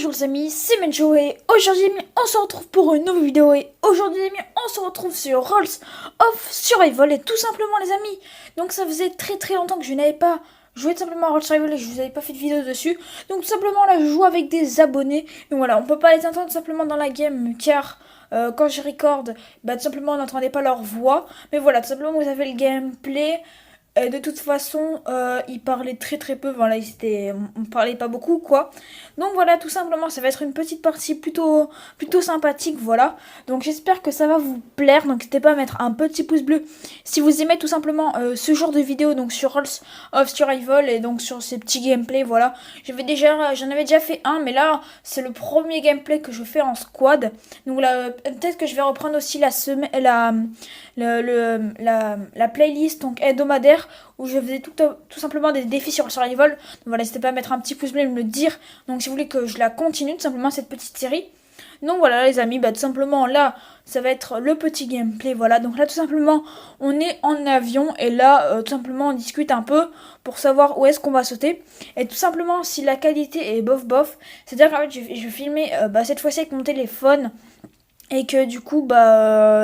Bonjour les amis, c'est Menjo et aujourd'hui les amis, on se retrouve pour une nouvelle vidéo et aujourd'hui les amis, on se retrouve sur Rolls of Survival et tout simplement les amis. Donc ça faisait très longtemps que je n'avais pas joué tout simplement à Rolls Survival et je vous avais pas fait de vidéo dessus. Donc tout simplement là je joue avec des abonnés. Donc voilà, on peut pas les entendre tout simplement dans la game car quand je record, bah tout simplement on n'entendait pas leur voix. Mais voilà, tout simplement vous avez le gameplay. De toute façon, ils parlaient très peu. Voilà, on parlait pas beaucoup, quoi. Donc voilà, tout simplement, ça va être une petite partie plutôt sympathique, voilà. Donc j'espère que ça va vous plaire. Donc n'hésitez pas à mettre un petit pouce bleu si vous aimez tout simplement ce genre de vidéo. Donc sur Rolls of Survival et donc sur ces petits gameplays, voilà. J'en avais déjà fait un, mais là c'est le premier gameplay que je fais en squad. Donc là, peut-être que je vais reprendre aussi la playlist donc hebdomadaire où je faisais tout simplement des défis sur le survival. Donc voilà, n'hésitez pas à mettre un petit pouce bleu et me le dire. Donc si vous voulez que je la continue tout simplement cette petite série. Donc voilà les amis, bah tout simplement là ça va être le petit gameplay, voilà. Donc là tout simplement on est en avion et là tout simplement on discute un peu pour savoir où est-ce qu'on va sauter. Et tout simplement si la qualité est bof, c'est-à-dire qu'en fait je vais filmer cette fois-ci avec mon téléphone. Et que du coup,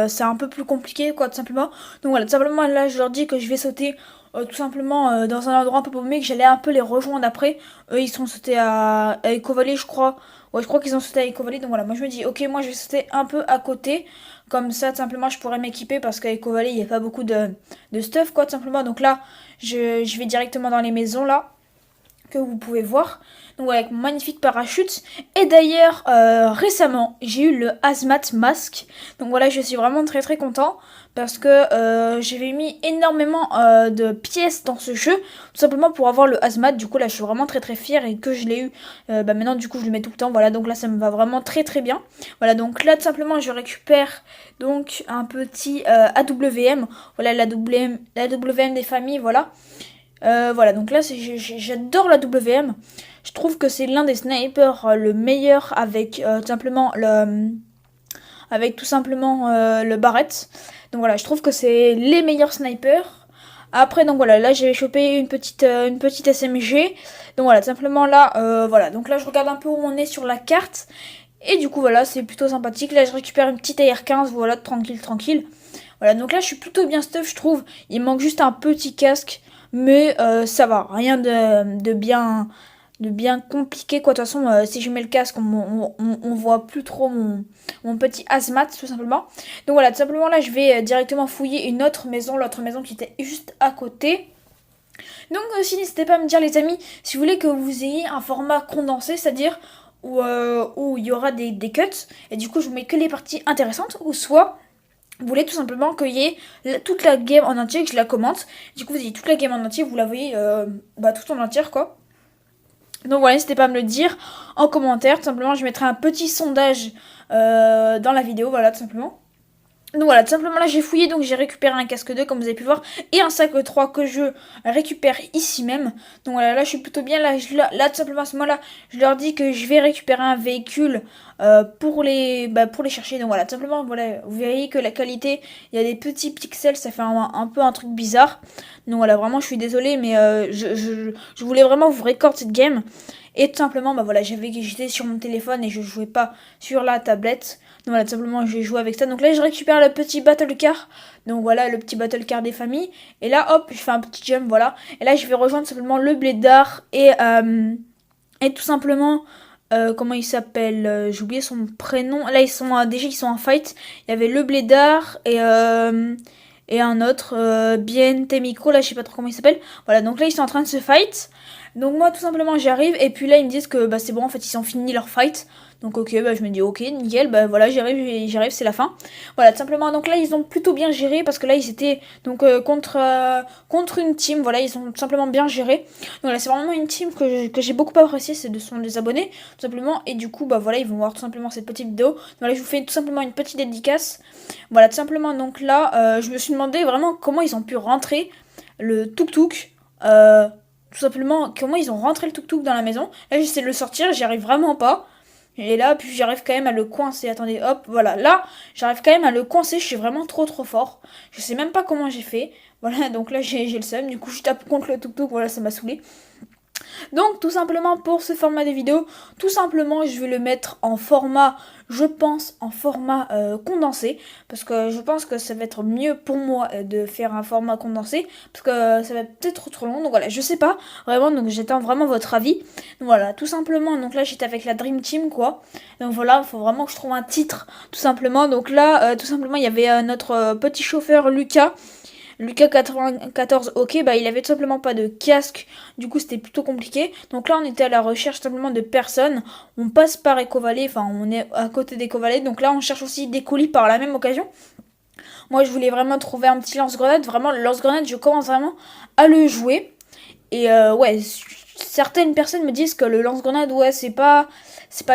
c'est un peu plus compliqué, quoi, tout simplement. Donc voilà, tout simplement, là, je leur dis que je vais sauter tout simplement dans un endroit un peu paumé, que j'allais un peu les rejoindre après. Eux, ils sont sautés à Eco Valley, je crois. Ouais, je crois qu'ils ont sauté à Eco Valley. Donc voilà, moi, je me dis, ok, moi, je vais sauter un peu à côté. Comme ça, tout simplement, je pourrais m'équiper parce qu'à Eco Valley, il n'y a pas beaucoup de stuff, quoi, tout simplement. Donc là, je vais directement dans les maisons, là que vous pouvez voir. Donc avec mon magnifique parachute. Et d'ailleurs, récemment, j'ai eu le Hazmat Mask. Donc voilà, je suis vraiment très content. Parce que j'avais mis énormément de pièces dans ce jeu. Tout simplement pour avoir le Hazmat. Du coup là, je suis vraiment très fière. Et que je l'ai eu. Maintenant, du coup, je le mets tout le temps. Voilà, donc là, ça me va vraiment très bien. Voilà, donc là, tout simplement, je récupère donc un petit AWM. Voilà, l'AWM des familles, voilà. Voilà, donc là, j'adore la WM. Je trouve que c'est l'un des snipers le meilleur avec tout simplement le Barrett. Donc voilà, je trouve que c'est les meilleurs snipers. Après, donc voilà, là j'ai chopé une petite SMG. Donc voilà, tout simplement là, voilà. Donc là, je regarde un peu où on est sur la carte. Et du coup, voilà, c'est plutôt sympathique. Là, je récupère une petite AR-15, voilà, tranquille. Voilà, donc là, je suis plutôt bien stuff, je trouve. Il manque juste un petit casque. Mais ça va, rien de bien compliqué quoi. De toute façon, si je mets le casque, on voit plus trop mon petit hazmat tout simplement. Donc voilà, tout simplement là, je vais directement fouiller l'autre maison qui était juste à côté. Donc aussi, n'hésitez pas à me dire les amis, si vous voulez que vous ayez un format condensé, c'est-à-dire où il y aura des cuts, et du coup je vous mets que les parties intéressantes, ou soit vous voulez tout simplement qu'il y ait toute la game en entier, que je la commente. Du coup, vous avez toute la game en entier, vous la voyez tout en entière, quoi. Donc voilà, n'hésitez pas à me le dire en commentaire. Tout simplement, je mettrai un petit sondage dans la vidéo, voilà, tout simplement. Donc voilà, tout simplement là j'ai fouillé, donc j'ai récupéré un casque 2 comme vous avez pu voir et un sac 3 que je récupère ici même. Donc voilà, là je suis plutôt bien, là tout simplement à ce moment-là, je leur dis que je vais récupérer un véhicule pour les chercher. Donc voilà, tout simplement, voilà, vous voyez que la qualité, il y a des petits pixels, ça fait un peu un truc bizarre. Donc voilà, vraiment je suis désolée, mais je voulais vraiment vous record cette game. Et tout simplement, voilà, j'étais sur mon téléphone et je jouais pas sur la tablette. Donc voilà, tout simplement, j'ai joué avec ça. Donc là, je récupère le petit battle car. Donc voilà, le petit battle car des familles. Et là, hop, je fais un petit jump, voilà. Et là, je vais rejoindre simplement le blédard et tout simplement, comment il s'appelle, j'ai oublié son prénom. Là, ils sont en fight. Il y avait le blédard et un autre, Bien Temiko, là, je sais pas trop comment il s'appelle. Voilà, donc là, ils sont en train de se fight. Donc moi tout simplement j'arrive et puis là ils me disent que c'est bon en fait ils ont fini leur fight. Donc ok je me dis ok nickel voilà j'arrive c'est la fin. Voilà tout simplement donc là ils ont plutôt bien géré parce que là ils étaient donc contre une team, voilà ils ont tout simplement bien géré. Donc là c'est vraiment une team que j'ai beaucoup apprécié, sont des abonnés tout simplement et du coup voilà ils vont voir tout simplement cette petite vidéo. Donc là je vous fais tout simplement une petite dédicace. Voilà tout simplement donc là je me suis demandé vraiment comment ils ont pu rentrer le tuk-tuk tout simplement, comment ils ont rentré le tuk-tuk dans la maison. Là, j'essaie de le sortir, j'y arrive vraiment pas. Et là, puis j'arrive quand même à le coincer. Attendez, hop, voilà. Là, j'arrive quand même à le coincer. Je suis vraiment trop fort. Je sais même pas comment j'ai fait. Voilà, donc là, j'ai le seum. Du coup, je tape contre le tuk-tuk. Voilà, ça m'a saoulé. Donc tout simplement pour ce format de vidéo, tout simplement je vais le mettre en format, je pense en format condensé, parce que je pense que ça va être mieux pour moi de faire un format condensé, parce que ça va peut-être trop long, donc voilà, je sais pas vraiment, donc j'attends vraiment votre avis. Donc voilà, tout simplement, donc là j'étais avec la Dream Team quoi, donc voilà, il faut vraiment que je trouve un titre, tout simplement. Donc là, tout simplement il y avait notre petit chauffeur Lucas 94, ok, bah il avait tout simplement pas de casque, du coup c'était plutôt compliqué. Donc là on était à la recherche simplement de personnes. On passe par Ecovalet, enfin on est à côté d'Ecovalet, donc là on cherche aussi des colis par la même occasion. Moi je voulais vraiment trouver un petit lance-grenade, vraiment le lance-grenade je commence vraiment à le jouer. Et ouais, certaines personnes me disent que le lance-grenade, ouais, c'est pas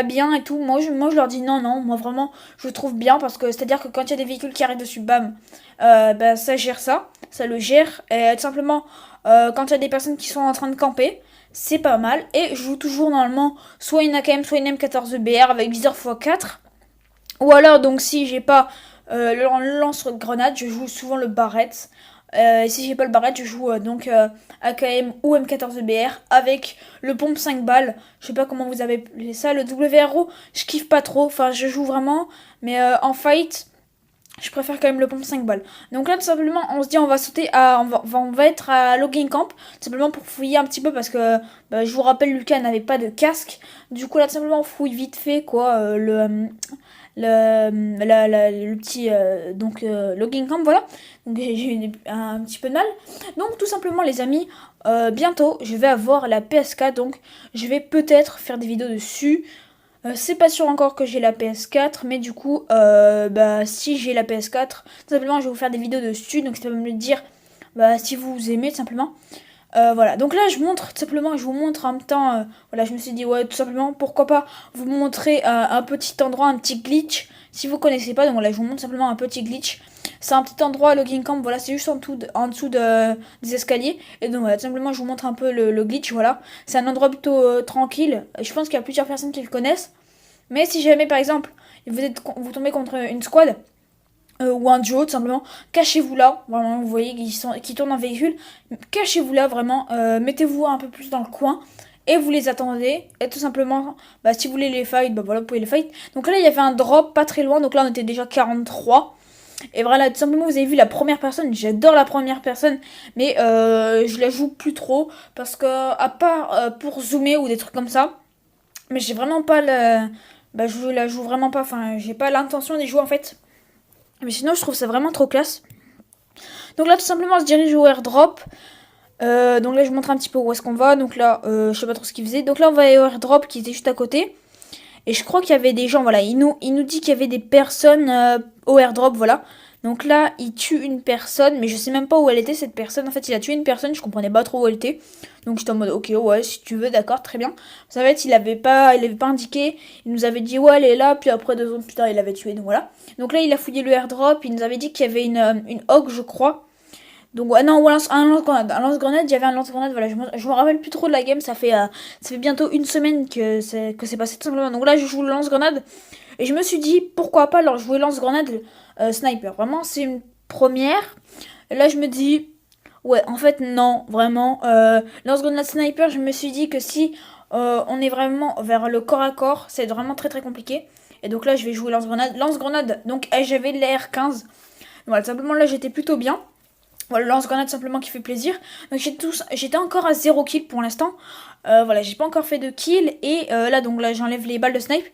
bien et tout. Moi, je leur dis non, moi vraiment, je le trouve bien parce que c'est-à-dire que quand il y a des véhicules qui arrivent dessus, bam, bah, ça gère ça le gère. Et tout simplement, quand il y a des personnes qui sont en train de camper, c'est pas mal. Et je joue toujours normalement soit une AKM, soit une M14BR avec viseur x4. Ou alors, donc, si j'ai pas le lance-grenade, je joue souvent le Barrett. Si j'ai pas le Barrett, je joue AKM ou M14BR avec le pompe 5 balles. Je sais pas comment vous avez appelé ça. Le WRO, je kiffe pas trop. Enfin, je joue vraiment. Mais en fight, je préfère quand même le pompe 5 balles. Donc là, tout simplement, on se dit, on va sauter à. On va être à Logging Camp. Tout simplement pour fouiller un petit peu parce que bah, je vous rappelle, Lucas n'avait pas de casque. Du coup, là, tout simplement, on fouille vite fait quoi. Le petit logging camp, voilà. Donc j'ai eu un petit peu de mal. Donc tout simplement les amis, bientôt je vais avoir la PS4, donc je vais peut-être faire des vidéos dessus. C'est pas sûr encore que j'ai la PS4, mais du coup bah si j'ai la PS4, tout simplement je vais vous faire des vidéos dessus, donc ça va me dire bah si vous aimez tout simplement. Voilà, donc là je montre tout simplement, je vous montre en même temps, voilà, je me suis dit ouais tout simplement pourquoi pas vous montrer un petit endroit, un petit glitch, si vous connaissez pas, donc voilà je vous montre simplement un petit glitch, c'est un petit endroit Logging Camp, voilà c'est juste en dessous des escaliers, et donc voilà tout simplement je vous montre un peu le glitch, voilà, c'est un endroit plutôt tranquille, je pense qu'il y a plusieurs personnes qui le connaissent, mais si jamais par exemple vous tombez contre une squad, ou un duo tout simplement, cachez-vous là, vraiment vous voyez qu'ils tournent en véhicule, cachez-vous là vraiment, mettez-vous un peu plus dans le coin et vous les attendez, et tout simplement bah, si vous voulez les fight, bah voilà vous pouvez les fight. Donc là il y avait un drop pas très loin, donc là on était déjà 43. Et voilà, tout simplement vous avez vu la première personne, j'adore la première personne, mais je la joue plus trop parce que à part pour zoomer ou des trucs comme ça, mais j'ai vraiment pas le, bah je la joue vraiment pas, enfin j'ai pas l'intention d'y jouer en fait. Mais sinon, je trouve ça vraiment trop classe. Donc là, tout simplement, on se dirige au airdrop. Donc là, je vous montre un petit peu où est-ce qu'on va. Donc là, je sais pas trop ce qu'il faisait. Donc là, on va au airdrop qui était juste à côté. Et je crois qu'il y avait des gens, voilà. Il nous dit qu'il y avait des personnes au airdrop, voilà. Donc là, il tue une personne, mais je sais même pas où elle était cette personne. En fait, il a tué une personne, je comprenais pas trop où elle était. Donc j'étais en mode, ok, ouais, si tu veux, d'accord, très bien. En fait, il avait pas indiqué. Il nous avait dit, ouais, elle est là. Puis après, 2 secondes plus tard, il l'avait tué. Donc voilà. Donc là, il a fouillé le airdrop. Il nous avait dit qu'il y avait une hog, je crois. Donc ouais, non, ouais, un lance-grenade. Un lance-grenade, il y avait un lance-grenade, voilà. Je me rappelle plus trop de la game. Ça fait bientôt une semaine que c'est passé tout simplement. Donc là, je joue le lance-grenade. Et je me suis dit, pourquoi pas leur jouer lance-grenade sniper. Vraiment, c'est une première. Et là, je me dis, ouais, en fait, non, vraiment. Lance-grenade sniper, je me suis dit que si on est vraiment vers le corps à corps, c'est vraiment très très compliqué. Et donc là, je vais jouer lance-grenade. Lance-grenade, donc j'avais l'air 15. Voilà, simplement là, j'étais plutôt bien. Voilà, lance-grenade simplement qui fait plaisir. Donc j'étais encore à 0 kill pour l'instant. Voilà, j'ai pas encore fait de kill. Et donc là j'enlève les balles de snipe.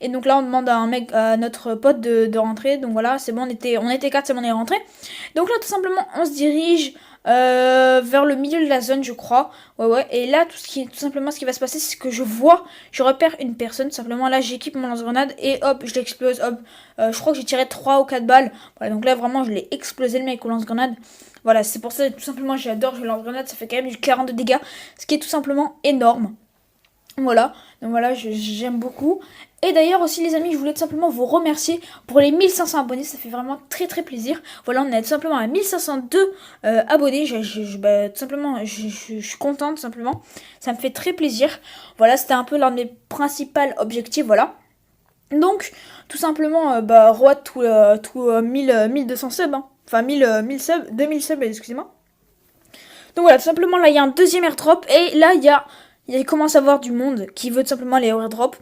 Et donc là on demande à notre pote de rentrer. Donc voilà, c'est bon, on était 4, c'est bon, on est rentré. Donc là tout simplement on se dirige vers le milieu de la zone, je crois. Ouais. Et là tout simplement ce qui va se passer, c'est que je repère une personne. Simplement là j'équipe mon lance-grenade et hop, je l'explose. Hop, je crois que j'ai tiré 3 ou 4 balles. Voilà, donc là vraiment je l'ai explosé le mec au lance-grenade. Voilà, c'est pour ça tout simplement j'adore jouer lance-grenade, ça fait quand même du 40 de dégâts, ce qui est tout simplement énorme. Voilà, donc voilà, j'aime beaucoup. Et d'ailleurs aussi les amis, je voulais tout simplement vous remercier pour les 1500 abonnés, ça fait vraiment très très plaisir. Voilà, on est tout simplement à 1502 abonnés, tout simplement, je suis contente tout simplement, ça me fait très plaisir. Voilà, c'était un peu l'un de mes principaux objectifs, voilà. Donc, tout simplement, roi tout 1200 subs, hein. Enfin 1000 subs, 2000 subs, excusez-moi. Donc voilà, tout simplement, là, il y a un deuxième airdrop, et là, il y a il commence à avoir du monde qui veut tout simplement aller au airdrop.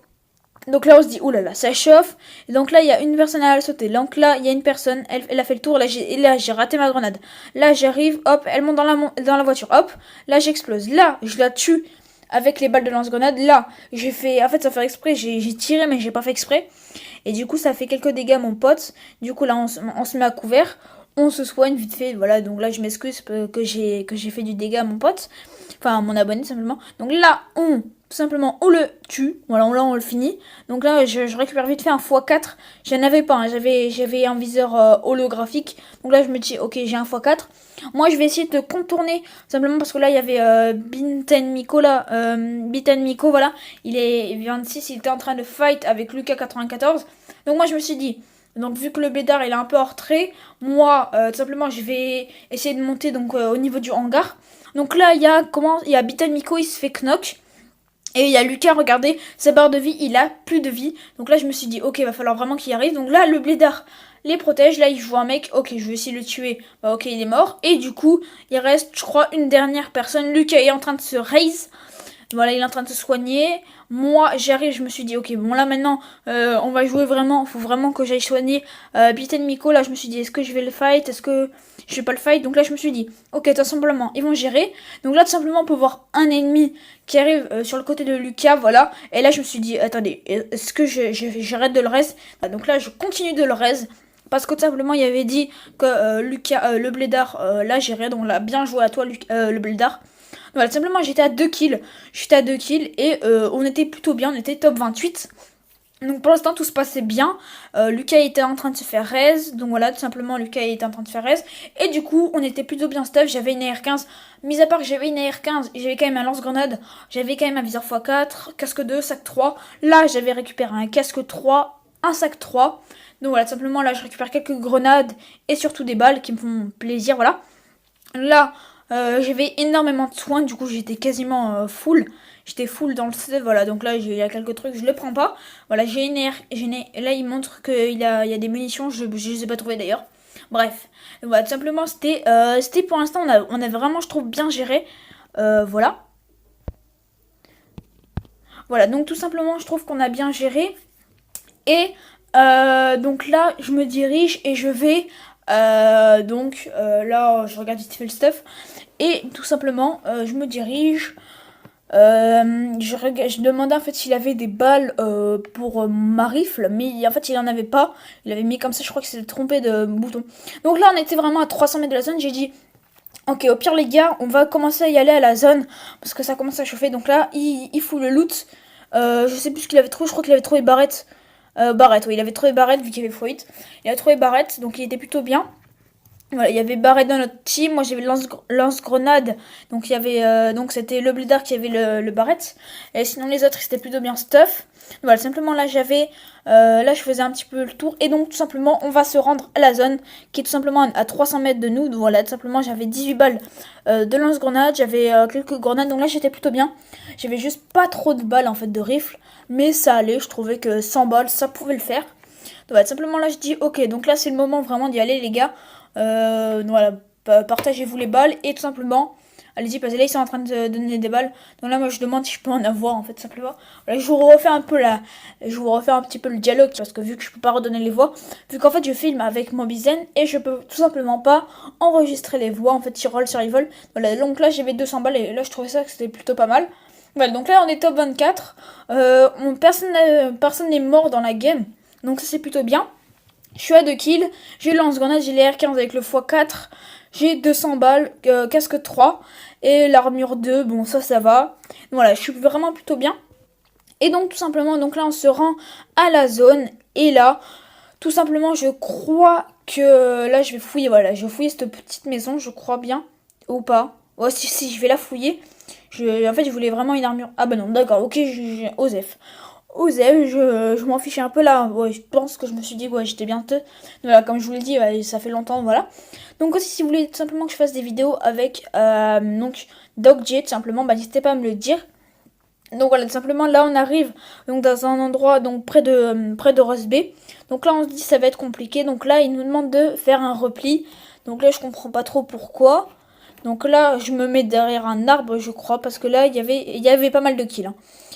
Donc là on se dit oulala ça chauffe. Et donc là il y a une personne à la sauter. Donc là il y a une personne, elle a fait le tour. Là j'ai raté ma grenade. Là j'arrive, hop, elle monte dans la voiture, hop. Là j'explose. Là je la tue avec les balles de lance-grenade. Là j'ai fait, en fait sans faire exprès, j'ai tiré mais j'ai pas fait exprès. Et du coup ça fait quelques dégâts mon pote. Du coup là on se met à couvert. On se soigne vite fait, voilà. Donc là je m'excuse que j'ai fait du dégât à mon pote. Enfin à mon abonné simplement. Donc là tout simplement on le tue, voilà, là on le finit. Donc là je récupère vite fait un x4. J'en avais pas, hein. J'avais un viseur holographique. Donc là je me dis ok j'ai un x4. Moi je vais essayer de contourner simplement parce que là il y avait Binten Miko là. Binten Miko voilà. Il est 26, il était en train de fight avec Lucas 94. Donc moi je me suis dit, donc vu que le blédard il est un peu hors trait, moi tout simplement je vais essayer de monter donc au niveau du hangar. Donc là il y a Binten Miko, il se fait knock. Et il y a Lucas, regardez, sa barre de vie, il a plus de vie. Donc là, je me suis dit, ok, il va falloir vraiment qu'il arrive. Donc là, le blédard les protège. Là, il joue un mec, ok, je vais essayer de le tuer. Bah, ok, il est mort. Et du coup, il reste, je crois, une dernière personne. Lucas est en train de se raise. Voilà, il est en train de se soigner. Moi, j'arrive, je me suis dit, ok, bon là maintenant, on va jouer vraiment. Il faut vraiment que j'aille soigner Biten Miko. Là, je me suis dit, est-ce que je vais le fight? Est-ce que je vais pas le fight? Donc là, je me suis dit, ok, tout simplement, ils vont gérer. Donc là, tout simplement, on peut voir un ennemi qui arrive sur le côté de Lucas, voilà. Et là, je me suis dit, attendez, est-ce que j'arrête de le raise? Donc là, je continue de le raise. Parce que tout simplement, il avait dit que Lucas, le blédard, là, gérait. Donc là, bien joué à toi, le blédard. Voilà, simplement j'étais à 2 kills. J'étais à 2 kills et on était plutôt bien, on était top 28. Donc pour l'instant tout se passait bien. Lucas était en train de se faire raise. Donc voilà, tout simplement Lucas était en train de se faire raise. Et du coup on était plutôt bien stuff. J'avais une AR-15. Mis à part que j'avais une AR-15, j'avais quand même un lance-grenade. J'avais quand même un viseur x4, casque 2, sac 3. Là j'avais récupéré un casque 3, un sac 3. Donc voilà, tout simplement là je récupère quelques grenades et surtout des balles qui me font plaisir. Voilà. Là... j'avais énormément de soins, du coup j'étais quasiment full. J'étais full dans le set, voilà. Donc là il y a quelques trucs, je le prends pas. Voilà, j'ai une air, là il montre qu'il y a des munitions, je les ai pas trouvées d'ailleurs. Bref, voilà, tout simplement c'était pour l'instant, on a vraiment, je trouve, bien géré. Voilà. Voilà, donc tout simplement je trouve qu'on a bien géré. Et donc là je me dirige et je vais... là je regarde vite fait le stuff. Et tout simplement, je me dirige. Je demandais en fait s'il avait des balles pour ma rifle, mais en fait il en avait pas. Il avait mis comme ça, je crois qu'il s'était trompé de bouton. Donc là on était vraiment à 300 mètres de la zone. J'ai dit, ok, au pire les gars, on va commencer à y aller à la zone parce que ça commence à chauffer. Donc là, il fout le loot. Je sais plus ce qu'il avait trouvé, je crois qu'il avait trouvé Barrette. Barrette, oui, il avait trouvé Barrette vu qu'il y avait Fruit. Il a trouvé Barrette, donc il était plutôt bien. Voilà, il y avait Barrett dans notre team, moi j'avais lance-grenade, donc il y avait donc c'était le blédard qui avait le Barrett, et sinon les autres c'était plutôt bien stuff. Voilà, simplement là là je faisais un petit peu le tour, et donc tout simplement on va se rendre à la zone qui est tout simplement à 300 mètres de nous. Donc voilà, tout simplement j'avais 18 balles de lance-grenade, j'avais quelques grenades, donc là j'étais plutôt bien. J'avais juste pas trop de balles en fait de rifle, mais ça allait, je trouvais que 100 balles ça pouvait le faire. Donc voilà, simplement là je dis ok, donc là c'est le moment vraiment d'y aller les gars. Voilà, partagez-vous les balles et tout simplement, allez-y, parce que là ils sont en train de donner des balles. Donc là moi je demande si je peux en avoir en fait simplement. Voilà, je vous refais un petit peu le dialogue parce que vu que je peux pas redonner les voix, vu qu'en fait je filme avec Mobizen et je peux tout simplement pas enregistrer les voix en fait sur Roll Survival. Voilà, donc là j'avais 200 balles et là je trouvais ça que c'était plutôt pas mal. Voilà, donc là on est top 24. Personne n'est mort dans la game, donc ça c'est plutôt bien. Je suis à 2 kills, j'ai le lance-grenade, j'ai les R15 avec le x4, j'ai 200 balles, casque 3 et l'armure 2, bon ça va. Voilà, je suis vraiment plutôt bien. Et donc tout simplement, donc là on se rend à la zone et là, tout simplement je crois que là je vais fouiller, voilà, je vais fouiller cette petite maison, je crois bien, ou pas. Ouais, si, je vais la fouiller. En fait je voulais vraiment une armure, ah bah non, d'accord, ok, j'ai Osef. Osef, je m'en fichais un peu là. Ouais, je pense que je me suis dit, ouais, j'étais bien te. Voilà, comme je vous l'ai dit, ouais, ça fait longtemps, voilà. Donc aussi, si vous voulez tout simplement que je fasse des vidéos avec donc DogJ, tout simplement, bah n'hésitez pas à me le dire. Donc voilà, tout simplement, là on arrive donc dans un endroit donc près de Rose Bay. Donc là on se dit ça va être compliqué. Donc là il nous demande de faire un repli. Donc là je comprends pas trop pourquoi. Donc là, je me mets derrière un arbre, je crois, parce que là, il y avait pas mal de kills. Hein.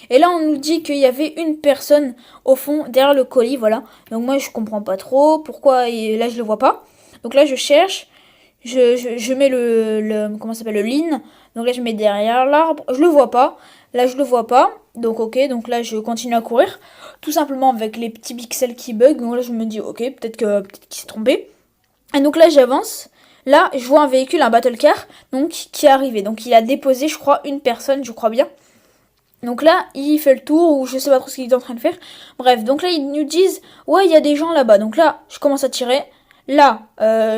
Et là, on nous dit qu'il y avait une personne au fond, derrière le colis, voilà. Donc moi, je comprends pas trop pourquoi, et là, je le vois pas. Donc là, je cherche, je mets comment ça s'appelle, le lean. Donc là, je mets derrière l'arbre, je le vois pas. Là, je le vois pas. Donc ok, donc là, je continue à courir. Tout simplement avec les petits pixels qui bug. Donc là, je me dis, ok, peut-être qu'il s'est trompé. Et donc là, j'avance. Là, je vois un véhicule, un battle car, donc qui est arrivé. Donc il a déposé, je crois, une personne, je crois bien. Donc là, il fait le tour, ou je sais pas trop ce qu'il est en train de faire. Bref, donc là, ils nous disent, ouais, il y a des gens là-bas. Donc là, je commence à tirer. Là,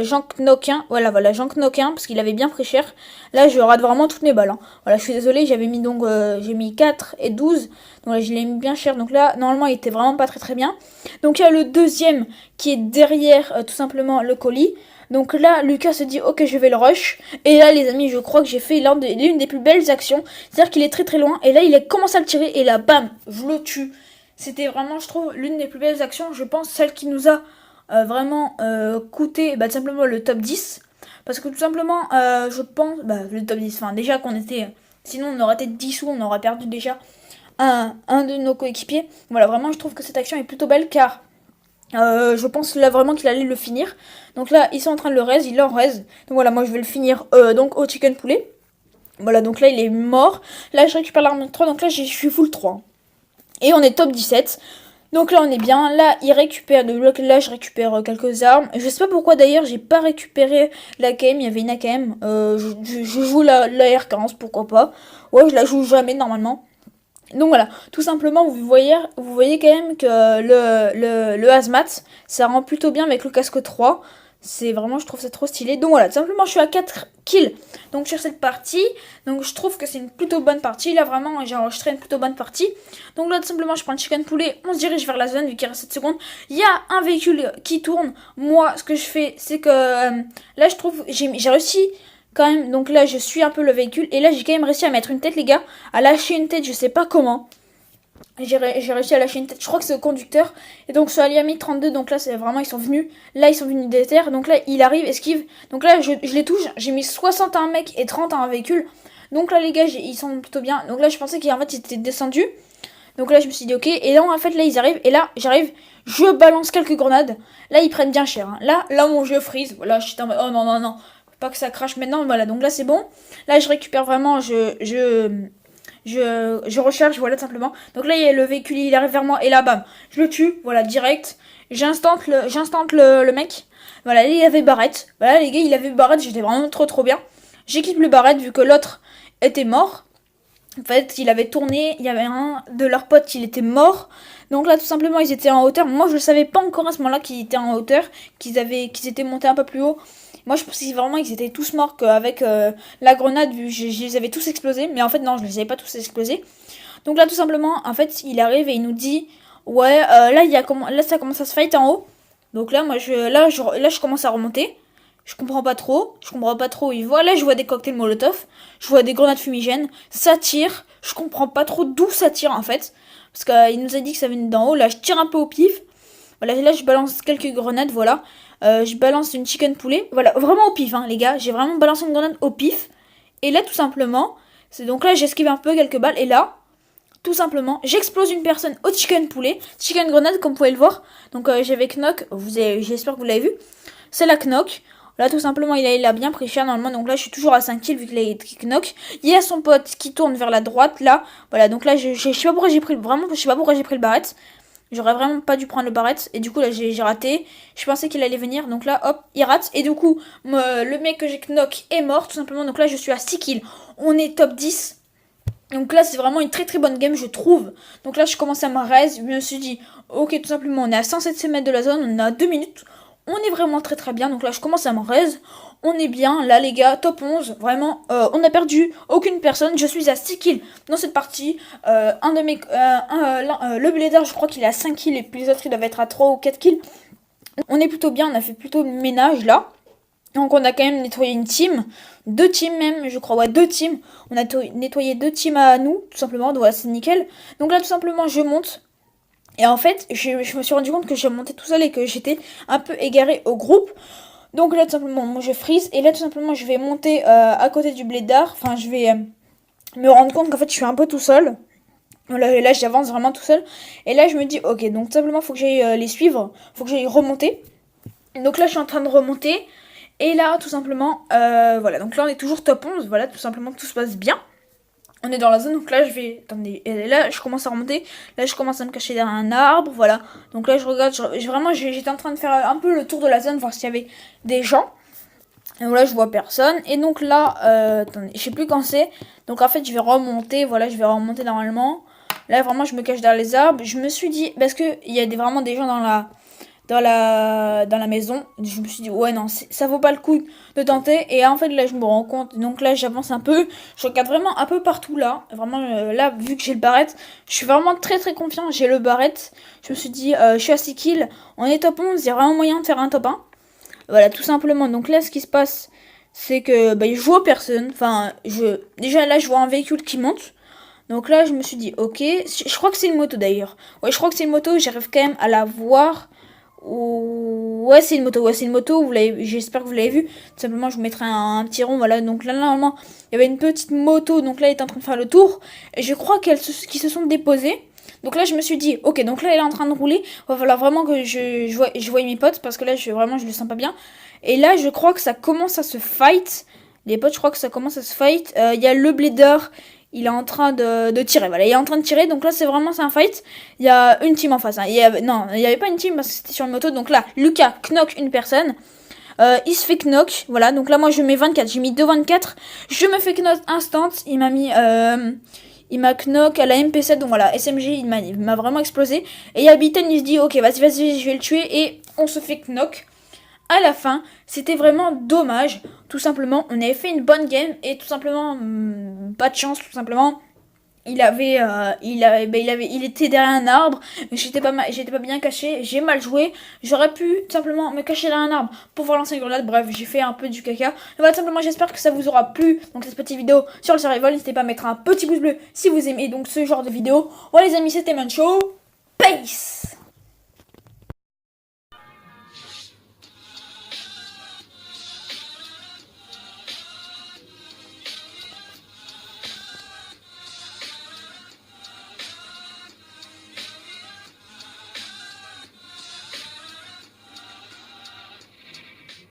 j'en knock un. Voilà, j'en knock un, parce qu'il avait bien pris cher. Là, je rate vraiment toutes mes balles. Hein. Voilà, je suis désolée, j'avais mis donc, j'ai mis 4 et 12. Donc là, je l'ai mis bien cher. Donc là, normalement, il était vraiment pas très très bien. Donc il y a le deuxième qui est derrière, tout simplement, le colis. Donc là, Lucas se dit, ok, je vais le rush. Et là, les amis, je crois que j'ai fait l'une des plus belles actions. C'est-à-dire qu'il est très très loin. Et là, il a commencé à le tirer. Et là, bam, je le tue. C'était vraiment, je trouve, l'une des plus belles actions. Je pense celle qui nous a vraiment coûté tout simplement le top 10. Parce que tout simplement, je pense, le top 10, enfin déjà qu'on était... Sinon, on aurait été 10 sous, on aurait perdu déjà un de nos coéquipiers. Voilà, vraiment, je trouve que cette action est plutôt belle car... je pense là vraiment qu'il allait le finir. Donc là, ils sont en train de le raise, il en raise. Donc voilà, moi je vais le finir donc au chicken poulet. Voilà, donc là il est mort. Là je récupère l'arme 3, donc là je suis full 3. Et on est top 17. Donc là on est bien. Là il récupère de bloc. Là je récupère quelques armes. Je sais pas pourquoi d'ailleurs j'ai pas récupéré l'AKM. Il y avait une AKM. Je joue la R15, pourquoi pas. Ouais, je la joue jamais normalement. Donc voilà, tout simplement, vous voyez quand même que le hazmat, ça rend plutôt bien avec le casque 3. C'est vraiment, je trouve ça trop stylé. Donc voilà, tout simplement, je suis à 4 kills donc sur cette partie. Donc je trouve que c'est une plutôt bonne partie. Là, vraiment, j'ai enregistré une plutôt bonne partie. Donc là, tout simplement, je prends le chicken poulet. On se dirige vers la zone, vu qu'il reste 7 secondes. Il y a un véhicule qui tourne. Moi, ce que je fais, c'est que là, je trouve, j'ai réussi... Quand même, donc là je suis un peu le véhicule. Et là j'ai quand même réussi à mettre une tête les gars. À lâcher une tête, je sais pas comment. J'ai réussi à lâcher une tête, je crois que c'est le conducteur. Et donc sur Aliami 32, donc là c'est vraiment, ils sont venus. Là ils sont venus des terres, donc là il arrive, esquive. Donc là je les touche, j'ai mis 61 mecs et 30 à un véhicule. Donc là les gars, ils sont plutôt bien. Donc là je pensais qu'en fait ils étaient descendus. Donc là je me suis dit ok. Et là en fait là ils arrivent, et là j'arrive, je balance quelques grenades. Là ils prennent bien cher. Hein. Là mon jeu freeze, voilà, je suis en mode oh non non non. Pas que ça crache maintenant, voilà, donc là c'est bon. Là je récupère vraiment, je recharge, voilà, tout simplement. Donc là il y a le véhicule, il arrive vers moi, et là bam, je le tue, voilà, direct. J'instante le mec. Voilà, il avait barrette. Voilà les gars, il avait barrette, j'étais vraiment trop bien. J'équipe le barrette vu que l'autre était mort. En fait, il avait tourné, il y avait un de leurs potes, il était mort. Donc là, tout simplement, ils étaient en hauteur. Moi, je ne savais pas encore à ce moment-là qu'ils étaient en hauteur, qu'ils étaient montés un peu plus haut. Moi, je pensais vraiment qu'ils étaient tous morts, qu'avec la grenade, je les avais tous explosés. Mais en fait, non, je les avais pas tous explosés. Donc là, tout simplement, en fait, il arrive et il nous dit, ouais, là, ça commence à se fight en haut. Donc là, je commence à remonter. Je comprends pas trop où il voit. Là, je vois des cocktails Molotov, je vois des grenades fumigènes, ça tire. Je comprends pas trop d'où ça tire en fait. Parce qu'il nous a dit que ça venait d'en haut. Là, je tire un peu au pif. Voilà, là, je balance quelques grenades, voilà. Je balance une chicken poulet. Voilà, vraiment au pif, hein, les gars. J'ai vraiment balancé une grenade au pif. Et là, tout simplement, c'est donc là, j'esquive un peu quelques balles. Et là, tout simplement, j'explose une personne au chicken poulet. Chicken grenade, comme vous pouvez le voir. Donc, j'avais knock. J'espère que vous l'avez vu. C'est la knock. Là, tout simplement, il a bien pris cher normalement. Donc là, je suis toujours à 5 kills vu qu'il a knock. Il y a son pote qui tourne vers la droite. Là, voilà. Donc là, je sais pas pourquoi j'ai pris le barrette. J'aurais vraiment pas dû prendre le barrette. Et du coup, là, j'ai raté. Je pensais qu'il allait venir. Donc là, hop, il rate. Et du coup, le mec que j'ai knock est mort, tout simplement. Donc là, je suis à 6 kills. On est top 10. Donc là, c'est vraiment une très bonne game, je trouve. Donc là, je commence à me raise. Je me suis dit, ok, tout simplement, on est à 107 mètres de la zone. On a 2 minutes. On est vraiment très bien. Donc là, je commence à me raise. On est bien. Là, les gars, top 11. Vraiment, on a perdu aucune personne. Je suis à 6 kills dans cette partie. Le Blader, je crois qu'il est à 5 kills. Et puis les autres, ils doivent être à 3 ou 4 kills. On est plutôt bien. On a fait plutôt ménage là. Donc on a quand même nettoyé une team. 2 teams même, je crois. Ouais, 2 teams. On a nettoyé 2 teams à nous, tout simplement. Donc voilà, c'est nickel. Donc là, tout simplement, je monte. Et en fait, je me suis rendu compte que je montais tout seul et que j'étais un peu égaré au groupe. Donc là tout simplement moi je freeze et là tout simplement je vais monter à côté du blédard. Enfin je vais me rendre compte qu'en fait je suis un peu tout seul. Là j'avance vraiment tout seul. Et là je me dis ok donc tout simplement faut que j'aille les suivre. Faut que j'aille remonter. Donc là je suis en train de remonter. Et là tout simplement voilà donc là on est toujours top 11. Voilà tout simplement tout se passe bien. On est dans la zone, donc là je vais... Attendez, et là je commence à remonter. Là je commence à me cacher derrière un arbre, voilà. Donc là je regarde, vraiment j'étais en train de faire un peu le tour de la zone, voir s'il y avait des gens. Et voilà, je vois personne. Et donc là, attendez, je sais plus quand c'est. Donc en fait je vais remonter, voilà, je vais remonter normalement. Là vraiment je me cache derrière les arbres. Je me suis dit, parce que il y a vraiment des gens dans la maison. Je me suis dit ouais non ça vaut pas le coup de tenter et en fait là je me rends compte donc là j'avance un peu, je regarde vraiment un peu partout là vraiment là vu que j'ai le barrette je suis vraiment très très confiant, j'ai le barrette, je me suis dit je suis à 6 kills, on est top 11, il y a vraiment moyen de faire un top 1 voilà tout simplement. Donc là ce qui se passe c'est que je vois personne, enfin déjà là je vois un véhicule qui monte. Donc là, je me suis dit, ok, je crois que c'est une moto d'ailleurs. Ouais, je crois que c'est une moto, j'arrive quand même à la voir. Ouais, c'est une moto, j'espère que vous l'avez vu. Tout simplement, je vous mettrai un petit rond, voilà. Donc là, normalement, il y avait une petite moto, donc là, elle est en train de faire le tour. Et je crois qu'ils se sont déposés. Donc là, je me suis dit, ok, donc là, elle est en train de rouler. Il va falloir vraiment que je voie mes potes, parce que là, je le sens pas bien. Et là, je crois que ça commence à se fight. Les potes, je crois que ça commence à se fight. Il y a le Blader, il est en train de tirer. Voilà, il est en train de tirer. Donc là, c'est un fight. Il y a une team en face. Hein. Non, il n'y avait pas une team parce que c'était sur une moto. Donc là, Lucas knock une personne. Il se fait knock. Voilà, donc là, moi, je mets 24. J'ai mis 2,24. Je me fais knock instant. Il m'a mis... il m'a knock à la MP7. Donc voilà, SMG, il m'a vraiment explosé. Et il y a Bitten, il se dit, ok, vas-y, je vais le tuer. Et on se fait knock. À la fin, c'était vraiment dommage. Tout simplement, on avait fait une bonne game et tout simplement, pas de chance, tout simplement. Il était derrière un arbre. J'étais pas bien caché. J'ai mal joué. J'aurais pu tout simplement me cacher derrière un arbre pour pouvoir lancer une grenade. Bref, j'ai fait un peu du caca. Et voilà, tout simplement, j'espère que ça vous aura plu. Donc, cette petite vidéo sur le survival. N'hésitez pas à mettre un petit pouce bleu si vous aimez donc ce genre de vidéo. Voilà, les amis, c'était Mancho. Peace!